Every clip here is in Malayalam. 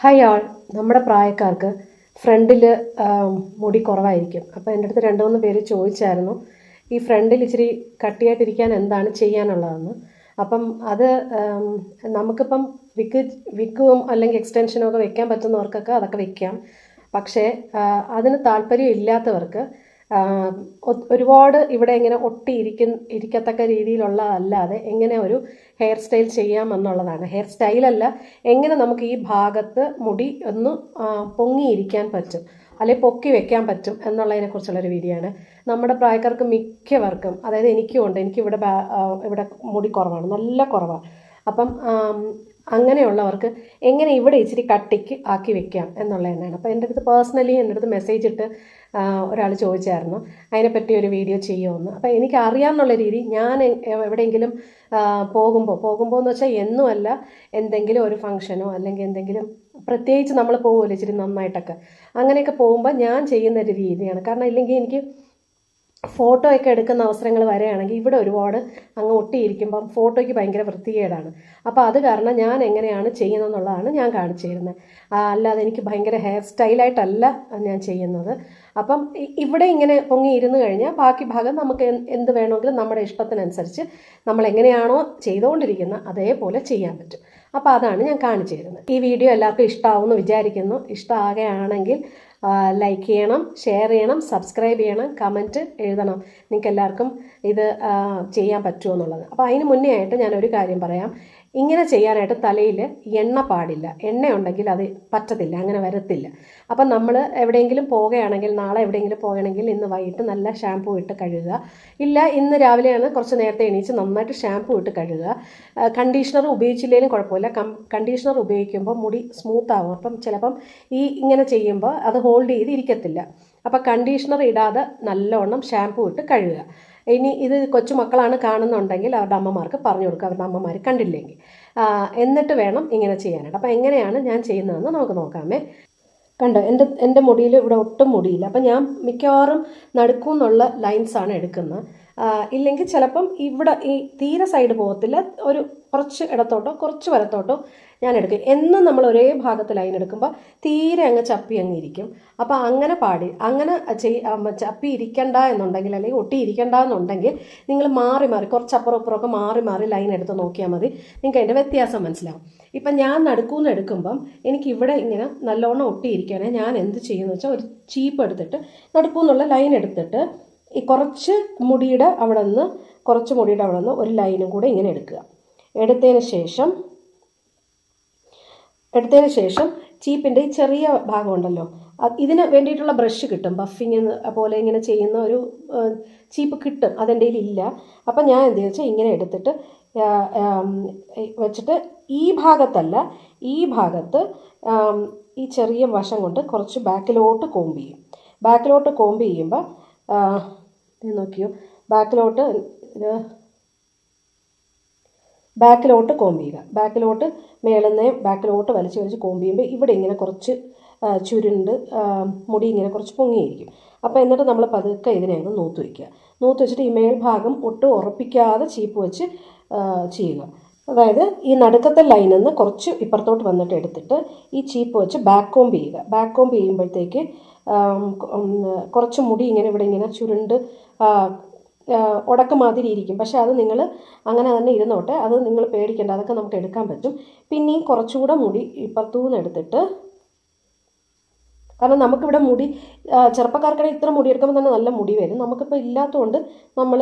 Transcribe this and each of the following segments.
ഹായ് ആൾ നമ്മുടെ പ്രായക്കാർക്ക് ഫ്രണ്ടിൽ മുടി കുറവായിരിക്കും. അപ്പോൾ എൻ്റെ അടുത്ത് രണ്ട് മൂന്ന് പേര് ചോദിച്ചായിരുന്നു ഈ ഫ്രണ്ടിൽ ഇച്ചിരി കട്ടിയായിട്ടിരിക്കാൻ എന്താണ് ചെയ്യാനുള്ളതെന്ന്. അപ്പം അത് നമുക്കിപ്പം വിഗും അല്ലെങ്കിൽ എക്സ്റ്റൻഷനും ഒക്കെ വെക്കാൻ പറ്റുന്നവർക്കൊക്കെ അതൊക്കെ വെക്കാം. പക്ഷേ അതിന് താല്പര്യം ഇല്ലാത്തവർക്ക് ഒരുപാട് ഇവിടെ ഇങ്ങനെ ഇരിക്കത്തക്ക രീതിയിലുള്ളതല്ലാതെ എങ്ങനെ ഒരു ഹെയർ സ്റ്റൈൽ ചെയ്യാമെന്നുള്ളതാണ്. ഹെയർ സ്റ്റൈലല്ല, എങ്ങനെ നമുക്ക് ഈ ഭാഗത്ത് മുടി ഒന്ന് പൊങ്ങിയിരിക്കാൻ പറ്റും അല്ലെങ്കിൽ പൊക്കി വെക്കാൻ പറ്റും എന്നുള്ളതിനെ കുറിച്ചുള്ളൊരു വീഡിയോ ആണ്. നമ്മുടെ പ്രായക്കാർക്ക് മിക്കവർക്കും, അതായത് എനിക്കും എനിക്കിവിടെ ഇവിടെ മുടി കുറവാണ്, നല്ല കുറവാണ്. അപ്പം അങ്ങനെയുള്ളവർക്ക് എങ്ങനെ ഇവിടെ ഇച്ചിരി കട്ടിക്ക് ആക്കി വെക്കാം എന്നുള്ള തന്നെയാണ്. അപ്പോൾ എൻ്റെ അടുത്ത് മെസ്സേജ് ഇട്ട് ഒരാൾ ചോദിച്ചായിരുന്നു അതിനെപ്പറ്റി ഒരു വീഡിയോ ചെയ്യുമെന്ന്. അപ്പോൾ എനിക്ക് അറിയാമെന്നുള്ള രീതി ഞാൻ എവിടെയെങ്കിലും പോകുമ്പോൾ എന്ന് വെച്ചാൽ എന്നുമല്ല, എന്തെങ്കിലും ഒരു ഫംഗ്ഷനോ അല്ലെങ്കിൽ എന്തെങ്കിലും പ്രത്യേകിച്ച് നമ്മൾ പോകുമല്ലോ ഇച്ചിരി നന്നായിട്ടൊക്കെ, അങ്ങനെയൊക്കെ പോകുമ്പോൾ ഞാൻ ചെയ്യുന്ന ഒരു രീതിയാണ്. കാരണം ഇല്ലെങ്കിൽ എനിക്ക് ഫോട്ടോ ഒക്കെ എടുക്കുന്ന അവസരങ്ങൾ വരികയാണെങ്കിൽ ഇവിടെ ഒരുപാട് അങ്ങ് ഒട്ടിയിരിക്കുമ്പം ഫോട്ടോയ്ക്ക് ഭയങ്കര വൃത്തികേടാണ്. അപ്പോൾ അത് കാരണം ഞാൻ എങ്ങനെയാണ് ചെയ്യുന്നതെന്നുള്ളതാണ് ഞാൻ കാണിച്ചു തരുന്നത്. അല്ലാതെ എനിക്ക് ഭയങ്കര ഹെയർ സ്റ്റൈലായിട്ടല്ല ഞാൻ ചെയ്യുന്നത്. അപ്പം ഇവിടെ ഇങ്ങനെ പൊങ്ങി ഇരുന്ന് കഴിഞ്ഞാൽ ബാക്കി ഭാഗം നമുക്ക് എന്ത് വേണമെങ്കിലും നമ്മുടെ ഇഷ്ടത്തിനനുസരിച്ച് നമ്മൾ എങ്ങനെയാണോ ചെയ്തുകൊണ്ടിരിക്കുന്നത് അതേപോലെ ചെയ്യാൻ പറ്റും. അപ്പോൾ അതാണ് ഞാൻ കാണിച്ചു തരുന്നത്. ഈ വീഡിയോ എല്ലാവർക്കും ഇഷ്ടമാവുമെന്ന് വിചാരിക്കുന്നു. ഇഷ്ടമാകുകയാണെങ്കിൽ ലൈക്ക് ചെയ്യണം, ഷെയർ ചെയ്യണം, സബ്സ്ക്രൈബ് ചെയ്യണം, കമൻറ്റ് എഴുതണം നിങ്ങൾക്ക് എല്ലാവർക്കും ഇത് ചെയ്യാൻ പറ്റുമോ എന്നുള്ളത്. അപ്പോൾ അതിന് മുന്നേ ആയിട്ട് ഞാനൊരു കാര്യം പറയാം. ഇങ്ങനെ ചെയ്യാനായിട്ട് തലയിൽ എണ്ണ പാടില്ല. എണ്ണ ഉണ്ടെങ്കിൽ അത് പറ്റത്തില്ല, അങ്ങനെ വരത്തില്ല. അപ്പം നമ്മൾ എവിടെയെങ്കിലും പോവുകയാണെങ്കിൽ, നാളെ എവിടെയെങ്കിലും പോവുകയാണെങ്കിൽ ഇന്ന് വൈകിട്ട് നല്ല ഷാമ്പൂ ഇട്ട് കഴുകുക. ഇല്ല ഇന്ന് രാവിലെയാണ് കുറച്ച് നേരത്തെ എണീച്ച് നന്നായിട്ട് ഷാമ്പൂ ഇട്ട് കഴുകുക. കണ്ടീഷണർ ഉപയോഗിച്ചില്ലെങ്കിലും കുഴപ്പമില്ല. കണ്ടീഷണർ ഉപയോഗിക്കുമ്പോൾ മുടി സ്മൂത്ത് ആകും. അപ്പം ചിലപ്പം ഇങ്ങനെ ചെയ്യുമ്പോൾ അത് ഹോൾഡ് ചെയ്ത് ഇരിക്കത്തില്ല. അപ്പം കണ്ടീഷണർ ഇടാതെ നല്ലവണ്ണം ഷാമ്പൂ ഇട്ട് കഴുകുക. ഇനി ഇത് കൊച്ചുമക്കളാണ് കാണുന്നുണ്ടെങ്കിൽ അവരുടെ അമ്മമാർക്ക് പറഞ്ഞു കൊടുക്കുക, അവരുടെ അമ്മമാർ കണ്ടില്ലെങ്കിൽ. എന്നിട്ട് വേണം ഇങ്ങനെ ചെയ്യാനായിട്ട്. അപ്പോൾ എങ്ങനെയാണ് ഞാൻ ചെയ്യുന്നതെന്ന് നമുക്ക് നോക്കാമേ. കണ്ടോ, എൻ്റെ മുടിയിൽ ഇവിടെ ഒട്ടും മുടിയില്ല. അപ്പം ഞാൻ മിക്കവാറും നടുക്കുന്നുള്ള ലൈൻസാണ് എടുക്കുന്നത്. ഇല്ലെങ്കിൽ ചിലപ്പം ഇവിടെ ഈ തീരെ സൈഡ് പോകത്തില്ല, ഒരു കുറച്ച് ഇടത്തോട്ടോ കുറച്ച് വലത്തോട്ടോ ഞാൻ എടുക്കും. എന്നും നമ്മൾ ഒരേ ഭാഗത്ത് ലൈൻ എടുക്കുമ്പോൾ തീരെ അങ്ങ് ചപ്പി അങ്ങ് ഇരിക്കും. അപ്പോൾ അങ്ങനെ അങ്ങനെ ചപ്പി ഇരിക്കണ്ട എന്നുണ്ടെങ്കിൽ അല്ലെങ്കിൽ ഒട്ടി ഇരിക്കണ്ട എന്നുണ്ടെങ്കിൽ നിങ്ങൾ മാറി കുറച്ച് അപ്പുറം ഇപ്പുറമൊക്കെ മാറി ലൈൻ എടുത്ത് നോക്കിയാൽ മതി. നിങ്ങൾക്ക് അതിൻ്റെ വ്യത്യാസം മനസ്സിലാവും. ഇപ്പം ഞാൻ നടുക്കൂന്ന് എടുക്കുമ്പം എനിക്കിവിടെ ഇങ്ങനെ നല്ലോണം ഒട്ടിയിരിക്കുകയാണ്. ഞാൻ എന്ത് ചെയ്യുമെന്ന് വെച്ചാൽ ഒരു ചീപ്പ് എടുത്തിട്ട് നടുക്കൂന്നുള്ള ലൈൻ എടുത്തിട്ട് ഈ കുറച്ച് മുടിയുടെ അവിടെ നിന്ന് ഒരു ലൈനും കൂടെ ഇങ്ങനെ എടുക്കുക. എടുത്തതിന് ശേഷം ചീപ്പിൻ്റെ ഈ ചെറിയ ഭാഗമുണ്ടല്ലോ, ഇതിന് വേണ്ടിയിട്ടുള്ള ബ്രഷ് കിട്ടും. ബഫിങ് പോലെ ഇങ്ങനെ ചെയ്യുന്ന ഒരു ചീപ്പ് കിട്ടും, അതെൻ്റെ കയ്യിലില്ല. അപ്പം ഞാൻ എന്ത് വെച്ചാൽ ഇങ്ങനെ എടുത്തിട്ട് വെച്ചിട്ട് ഈ ഭാഗത്തല്ല, ഈ ഭാഗത്ത് ഈ ചെറിയ വശം കൊണ്ട് കുറച്ച് ബാക്കിലോട്ട് കോമ്പ് ചെയ്യും. നോക്കിയോ, ബാക്കിലോട്ട് കോമ്പ് ചെയ്യുക. ബാക്കിലോട്ട് വലിച്ച് കോമ്പ് ചെയ്യുമ്പോൾ ഇവിടെ ഇങ്ങനെ കുറച്ച് ചുരുണ്ട് മുടി ഇങ്ങനെ കുറച്ച് പൊങ്ങിയിരിക്കും. അപ്പോൾ എന്നിട്ട് നമ്മൾ പതുക്കെ ഇതിനെ അങ്ങ് നൂത്ത് വെച്ചിട്ട് ഈ മേൽഭാഗം ഒട്ടും ഉറപ്പിക്കാതെ ചീപ്പ് വെച്ച് ചെയ്യുക. അതായത് ഈ നടുക്കത്തെ ലൈനിൽ നിന്ന് കുറച്ച് ഇപ്പുറത്തോട്ട് വന്നിട്ട് എടുത്തിട്ട് ഈ ചീപ്പ് വെച്ച് ബാക്ക് കോമ്പ് ചെയ്യുമ്പോഴത്തേക്ക് കുറച്ച് മുടി ഇവിടെ ഇങ്ങനെ ചുരുണ്ട് ഉടക്കമാതിരി ഇരിക്കും. പക്ഷെ അത് നിങ്ങൾ അങ്ങനെ തന്നെ ഇരുന്നോട്ടെ, അത് നിങ്ങൾ പേടിക്കേണ്ട, അതൊക്കെ നമുക്ക് എടുക്കാൻ പറ്റും. പിന്നെ ഈ കുറച്ചുകൂടെ മുടി ഇപ്പുറത്തുനിന്ന് എടുത്തിട്ട്, കാരണം നമുക്കിവിടെ മുടി ചെറുപ്പക്കാർക്കിടെ ഇത്ര മുടി എടുക്കുമ്പോൾ തന്നെ നല്ല മുടി വരും. നമുക്കിപ്പോൾ ഇല്ലാത്തതുകൊണ്ട് നമ്മൾ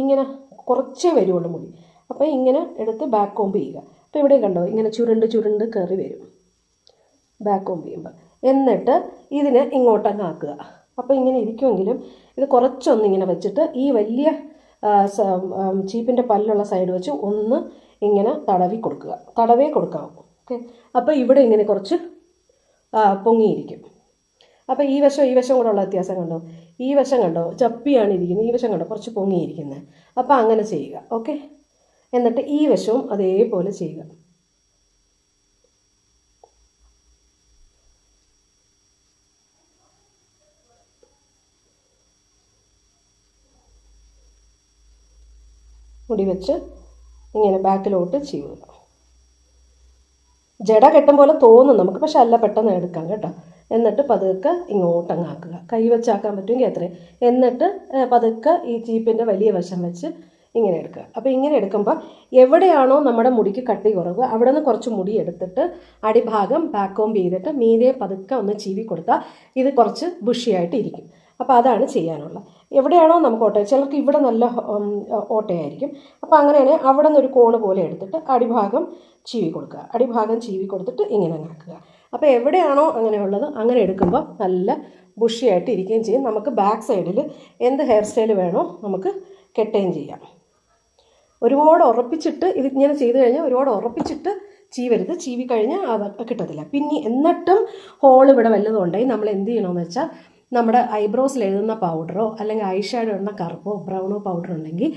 ഇങ്ങനെ കുറച്ചേ വരുള്ളൂ മുടി. അപ്പോൾ ഇങ്ങനെ എടുത്ത് ബാക്ക് കോമ്പ് ചെയ്യുക. അപ്പോൾ ഇവിടെ കണ്ടോ ഇങ്ങനെ ചുരുണ്ട് കയറി വരും ബാക്ക് കോമ്പ് ചെയ്യുമ്പോൾ. എന്നിട്ട് ഇതിനെ ഇങ്ങോട്ടങ്ങ് ആക്കുക. അപ്പോൾ ഇങ്ങനെ ഇരിക്കുമെങ്കിലും ഇത് കുറച്ചൊന്നിങ്ങനെ വെച്ചിട്ട് ഈ വലിയ ചീപ്പിൻ്റെ പല്ലുള്ള സൈഡ് വെച്ച് ഒന്ന് ഇങ്ങനെ തടവേ കൊടുക്കാവും. ഓക്കെ, അപ്പോൾ ഇവിടെ ഇങ്ങനെ കുറച്ച് പൊങ്ങിയിരിക്കും. അപ്പോൾ ഈ വശം കൂടെ ഉള്ള വ്യത്യാസം കണ്ടോ, ഈ വശം കണ്ടോ ചപ്പിയാണ് ഇരിക്കുന്നത്, ഈ വശം കണ്ടോ കുറച്ച് പൊങ്ങിയിരിക്കുന്നത്. അപ്പോൾ അങ്ങനെ ചെയ്യുക. ഓക്കെ, എന്നിട്ട് ഈ വശവും അതേപോലെ ചെയ്യുക. മുടി വെച്ച് ഇങ്ങനെ ബാക്കിലോട്ട് ചെയ്യുക. ജട കെട്ടും പോലെ തോന്നും നമുക്ക്, പക്ഷെ അല്ല, പെട്ടെന്ന് എടുക്കാം കേട്ടോ. എന്നിട്ട് പതുക്കെ ഇങ്ങോട്ടങ്ങ് ആക്കുക, കൈ വെച്ചാക്കാൻ പറ്റുമെങ്കിൽ അത്രയും. എന്നിട്ട് പതുക്കെ ഈ ചീപ്പിൻ്റെ വലിയ വശം വെച്ച് ഇങ്ങനെ എടുക്കുക. അപ്പോൾ ഇങ്ങനെ എടുക്കുമ്പോൾ എവിടെയാണോ നമ്മുടെ മുടിക്ക് കട്ടി കുറവ് അവിടെ നിന്ന് കുറച്ച് മുടി എടുത്തിട്ട് അടിഭാഗം ബാക്ക് കോംബ് ചെയ്തിട്ട് മീതെ പതുക്കെ ഒന്ന് ചീവി കൊടുത്താൽ ഇത് കുറച്ച് ബുഷിയായിട്ട് ഇരിക്കും. അപ്പോൾ അതാണ് ചെയ്യാനുള്ളത്. എവിടെയാണോ നമുക്ക് ഓട്ട, ചിലർക്ക് ഇവിടെ നല്ല ഓട്ടയായിരിക്കും. അപ്പോൾ അങ്ങനെയാണെങ്കിൽ അവിടെ നിന്ന് ഒരു കോണ് പോലെ എടുത്തിട്ട് അടിഭാഗം ചീവി കൊടുക്കുക, അടിഭാഗം ചീവി കൊടുത്തിട്ട് ഇങ്ങനെ ആക്കുക. അപ്പോൾ എവിടെയാണോ അങ്ങനെയുള്ളത് അങ്ങനെ എടുക്കുമ്പോൾ നല്ല ബുഷിയായിട്ട് ഇരിക്കുകയും ചെയ്യും. നമുക്ക് ബാക്ക് സൈഡിൽ എന്ത് ഹെയർ സ്റ്റൈൽ വേണോ നമുക്ക് കെട്ടുകയും ചെയ്യാം. ഒരുപാട് ഉറപ്പിച്ചിട്ട് ഇതിങ്ങനെ ചെയ്ത് കഴിഞ്ഞാൽ ഒരുപാട് ഉറപ്പിച്ചിട്ട് ചീവരുത്, ചീവി കഴിഞ്ഞാൽ അത് കിട്ടത്തില്ല. പിന്നെ എന്നിട്ടും ഹോൾ ഇവിടെ വല്ലതും ഉണ്ടെങ്കിൽ നമ്മൾ എന്ത് ചെയ്യണമെന്ന് വെച്ചാൽ നമ്മുടെ ഐബ്രോസിൽ എഴുതുന്ന പൗഡറോ അല്ലെങ്കിൽ ഐ ഷാഡോ ഇടുന്ന കറുപ്പോ ബ്രൗണോ പൗഡർ ഉണ്ടെങ്കിൽ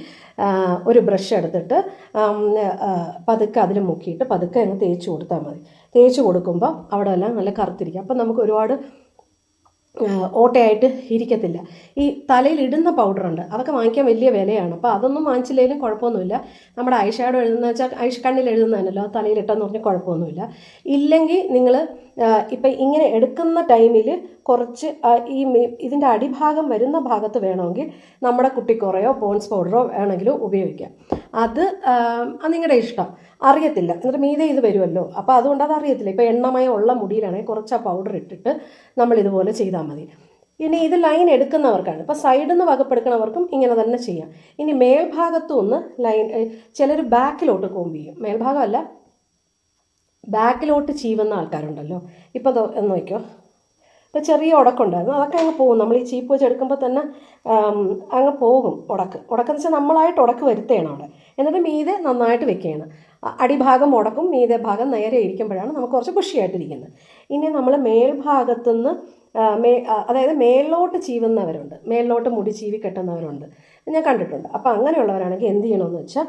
ഒരു ബ്രഷ് എടുത്തിട്ട് പതുക്കെ അതിൽ മുക്കിയിട്ട് പതുക്കെ അങ്ങ് തേച്ച് കൊടുത്താൽ മതി. തേച്ച് കൊടുക്കുമ്പോൾ അവിടെ എല്ലാം നല്ല കറുത്തിരിക്കും. അപ്പം നമുക്ക് ഒരുപാട് ഓട്ടയായിട്ട് ഇരിക്കത്തില്ല. ഈ തലയിൽ ഇടുന്ന പൗഡറുണ്ട്, അതൊക്കെ വാങ്ങിക്കാൻ വലിയ വിലയാണ്. അപ്പോൾ അതൊന്നും വാങ്ങിച്ചില്ലെങ്കിലും കുഴപ്പമൊന്നുമില്ല. നമ്മുടെ ഐ ഷാഡോ എഴുതുന്ന വെച്ചാൽ കണ്ണിൽ എഴുതുന്നതല്ലോ, തലയിലിട്ടെന്ന് പറഞ്ഞാൽ കുഴപ്പമൊന്നുമില്ല. ഇല്ലെങ്കിൽ നിങ്ങൾ ഇപ്പം ഇങ്ങനെ എടുക്കുന്ന ടൈമിൽ കുറച്ച് ഇതിൻ്റെ അടിഭാഗം വരുന്ന ഭാഗത്ത് വേണമെങ്കിൽ നമ്മുടെ കുട്ടിക്കുറയോ പോൺസ് പൗഡറോ വേണമെങ്കിലും ഉപയോഗിക്കാം. അത് നിങ്ങളുടെ ഇഷ്ടം. അറിയത്തില്ല, എന്നിട്ട് മീതെ ഇത് വരുമല്ലോ, അപ്പോൾ അതുകൊണ്ട് അത് അറിയത്തില്ല. ഇപ്പോൾ എണ്ണമയം ഉള്ള മുടിയിലാണെങ്കിൽ കുറച്ച് ആ പൗഡർ ഇട്ടിട്ട് നമ്മളിതുപോലെ ചെയ്താൽ മതി. ഇനി ഇത് ലൈൻ എടുക്കുന്നവർക്കാണ്, ഇപ്പോൾ സൈഡിൽ നിന്ന് വകപ്പെടുക്കുന്നവർക്കും ഇങ്ങനെ തന്നെ ചെയ്യാം. ഇനി മേൽഭാഗത്തും ഒന്ന് ലൈൻ, ചിലർ ബാക്കിലോട്ട് കോമ്പ് ചെയ്യും, മേൽഭാഗമല്ല ബാക്കിലോട്ട് ചീവുന്ന ആൾക്കാരുണ്ടല്ലോ. ഇപ്പോൾ എന്ന് നോക്കിയോ, ഇപ്പോൾ ചെറിയ ഉടക്കുണ്ടായിരുന്നു, അതൊക്കെ അങ്ങ് പോകും. നമ്മൾ ഈ ചീപ്പ് വെച്ച് എടുക്കുമ്പോൾ തന്നെ അങ്ങ് പോകും ഉടക്കെന്ന് വെച്ചാൽ നമ്മളായിട്ട് ഉടക്ക് വരുത്തുകയാണ് അവിടെ. എന്നിട്ട് മീതെ നന്നായിട്ട് വെക്കുകയാണ്. അടിഭാഗം ഉടക്കും, മീതെ ഭാഗം നേരെ ഇരിക്കുമ്പോഴാണ് നമുക്ക് കുറച്ച് ബുഷിയായിട്ടിരിക്കുന്നത്. ഇനി നമ്മൾ മേൽഭാഗത്തുനിന്ന് അതായത് മേലോട്ട് ചീവുന്നവരുണ്ട്, മേലോട്ട് മുടി ചീവി കെട്ടുന്നവരുണ്ട്, ഞാൻ കണ്ടിട്ടുണ്ട്. അപ്പോൾ അങ്ങനെയുള്ളവരാണെങ്കിൽ എന്ത് ചെയ്യണമെന്ന് വെച്ചാൽ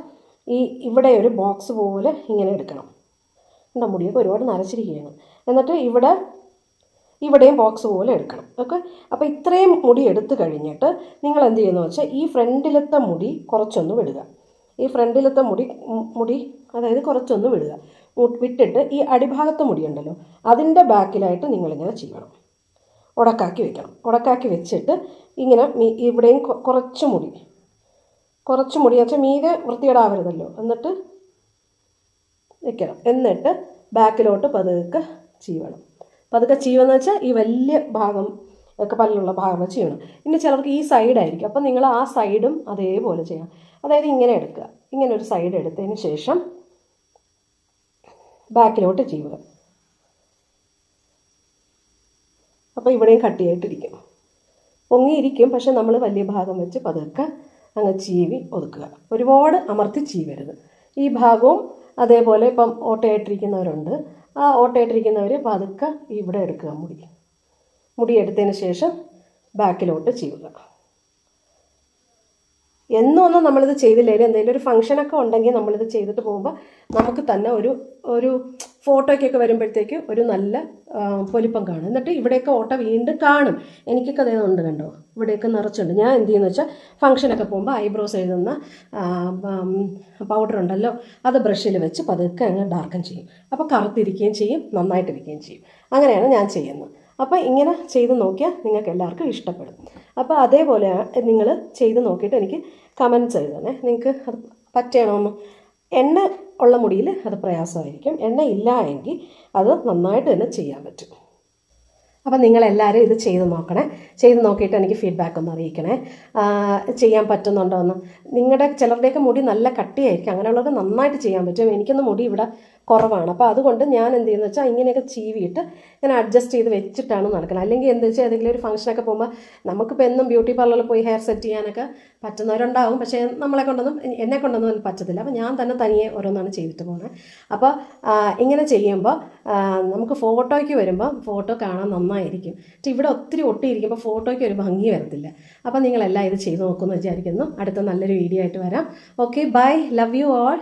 ഇവിടെ ഒരു ബോക്സ് പോലെ ഇങ്ങനെ എടുക്കണം. എന്താ മുടിയൊക്കെ ഒരുപാട് നരച്ചിരിക്കുകയാണ്. എന്നിട്ട് ഇവിടെയും ബോക്സ് പോലെ എടുക്കണം. ഓക്കെ, അപ്പോൾ ഇത്രയും മുടി എടുത്തു കഴിഞ്ഞിട്ട് നിങ്ങൾ എന്ത് ചെയ്യുന്നത് വെച്ചാൽ ഈ ഫ്രണ്ടിലത്തെ മുടി കുറച്ചൊന്ന് വിടുക. ഈ ഫ്രണ്ടിലത്തെ മുടി അതായത് കുറച്ചൊന്ന് വിടുക. വിട്ടിട്ട് ഈ അടിഭാഗത്തെ മുടി ഉണ്ടല്ലോ അതിൻ്റെ ബാക്കിലായിട്ട് നിങ്ങളിങ്ങനെ ചെയ്യണം, ഉടക്കാക്കി വെക്കണം. ഉടക്കാക്കി വെച്ചിട്ട് ഇങ്ങനെ ഇവിടെയും കുറച്ച് മുടി വെച്ചാൽ മീതെ വൃത്തികേടാവരുതല്ലോ, എന്നിട്ട് വെക്കണം. എന്നിട്ട് ബാക്കിലോട്ട് പതുക്കെ ചീവണം. പതുക്കെ ചീവെന്ന് വെച്ചാൽ ഈ വലിയ ഭാഗം ഒക്കെ പല്ലുള്ള ഭാഗം ചെയ്യണം. ഇനി ചിലർക്ക് ഈ സൈഡായിരിക്കും, അപ്പം നിങ്ങൾ ആ സൈഡും അതേപോലെ ചെയ്യണം. അതായത് ഇങ്ങനെ എടുക്കുക, ഇങ്ങനെ ഒരു സൈഡ് എടുത്തതിന് ശേഷം ബാക്കിലോട്ട് ചീവുക. അപ്പോൾ ഇവിടെയും കട്ടിയായിട്ടിരിക്കും, പൊങ്ങിയിരിക്കും. പക്ഷെ നമ്മൾ വലിയ ഭാഗം വെച്ച് പതുക്കെ അങ്ങ് ചീവി ഒതുക്കുക. ഒരുപാട് അമർത്തി ചീവരുത്. ഈ ഭാഗവും അതേപോലെ ഇപ്പം ഓട്ടയായിട്ടിരിക്കുന്നവരുണ്ട്, ആ ഓട്ടയായിട്ടിരിക്കുന്നവർ പതുക്കെ ഇവിടെ എടുക്കുക. മുടി എടുത്തതിന് ശേഷം ബാക്കിലോട്ട് ചീവുക. എന്നൊന്നും നമ്മളിത് ചെയ്തില്ലെങ്കിൽ എന്തെങ്കിലും ഒരു ഫംഗ്ഷനൊക്കെ ഉണ്ടെങ്കിൽ നമ്മളിത് ചെയ്തിട്ട് പോകുമ്പോൾ നമുക്ക് തന്നെ ഒരു ഫോട്ടോയ്ക്കൊക്കെ വരുമ്പോഴത്തേക്ക് ഒരു നല്ല പൊലിപ്പം കാണും. എന്നിട്ട് ഇവിടെയൊക്കെ ഓട്ട വീണ്ടും കാണും. എനിക്കൊക്കെ അതേതുണ്ട് കണ്ടോ, ഇവിടെയൊക്കെ നിറച്ചുണ്ട്. ഞാൻ എന്ത് ചെയ്യുന്നു വെച്ചാൽ ഫംഗ്ഷനൊക്കെ പോകുമ്പോൾ ഐബ്രോസ് എഴുതുന്ന പൗഡർ ഉണ്ടല്ലോ അത് ബ്രഷിൽ വെച്ച് പതുക്കെ അങ്ങ് ഡാർക്കൻ ചെയ്യും. അപ്പോൾ കറുത്തിരിക്കുകയും ചെയ്യും, നന്നായിട്ടിരിക്കുകയും ചെയ്യും. അങ്ങനെയാണ് ഞാൻ ചെയ്യുന്നത്. അപ്പോൾ ഇങ്ങനെ ചെയ്ത് നോക്കിയാൽ നിങ്ങൾക്ക് എല്ലാവർക്കും ഇഷ്ടപ്പെടും. അപ്പോൾ അതേപോലെ നിങ്ങൾ ചെയ്ത് നോക്കിയിട്ട് എനിക്ക് കമൻറ്റ്സ് എഴുതണേ, നിങ്ങൾക്ക് അത് പറ്റണമെന്ന്. എണ്ണ ഉള്ള മുടിയിൽ അത് പ്രയാസമായിരിക്കും, എണ്ണ ഇല്ല എങ്കിൽ അത് നന്നായിട്ട് തന്നെ ചെയ്യാൻ പറ്റും. അപ്പം നിങ്ങളെല്ലാവരും ഇത് ചെയ്ത് നോക്കണേ. ചെയ്ത് നോക്കിയിട്ട് എനിക്ക് ഫീഡ്ബാക്ക് ഒന്ന് അറിയിക്കണേ, ചെയ്യാൻ പറ്റുന്നുണ്ടോ എന്ന്. നിങ്ങളുടെ ചിലരുടെയൊക്കെ മുടി നല്ല കട്ടിയായിരിക്കും, അങ്ങനെയുള്ളത് നന്നായിട്ട് ചെയ്യാൻ പറ്റും. എനിക്കൊന്ന് മുടി ഇവിടെ കുറവാണ്. അപ്പോൾ അതുകൊണ്ട് ഞാൻ എന്ത് ചെയ്യുന്നത് വെച്ചാൽ ഇങ്ങനെയൊക്കെ ചീവിയിട്ട് ഞാൻ അഡ്ജസ്റ്റ് ചെയ്ത് വെച്ചിട്ടാണ് നടക്കുന്നത്. അല്ലെങ്കിൽ എന്താ വെച്ചാൽ ഏതെങ്കിലും ഒരു ഫംഗ്ഷനൊക്കെ പോകുമ്പോൾ നമുക്കിപ്പോൾ എന്നും ബ്യൂട്ടി പാർലറിൽ പോയി ഹെയർ സെറ്റ് ചെയ്യാനൊക്കെ പറ്റുന്നവരുണ്ടാവും, പക്ഷേ എന്നെ കൊണ്ടൊന്നും പറ്റത്തില്ല. അപ്പോൾ ഞാൻ തന്നെ തനിയെ ഓരോന്നാണ് ചെയ്തിട്ട് പോകുന്നത്. അപ്പോൾ ഇങ്ങനെ ചെയ്യുമ്പോൾ നമുക്ക് ഫോട്ടോയ്ക്ക് വരുമ്പോൾ ഫോട്ടോ കാണാൻ നന്നായിരിക്കും. പക്ഷേ ഇവിടെ ഒത്തിരി ഒട്ടിയിരിക്കുമ്പോൾ ഫോട്ടോയ്ക്ക് ഒരു ഭംഗി വരത്തില്ല. അപ്പോൾ നിങ്ങളെല്ലാം ഇത് ചെയ്ത് നോക്കുമെന്ന് വിചാരിക്കുന്നു. അടുത്ത നല്ലൊരു വീഡിയോ ആയിട്ട് വരാം. Okay, bye, love you all.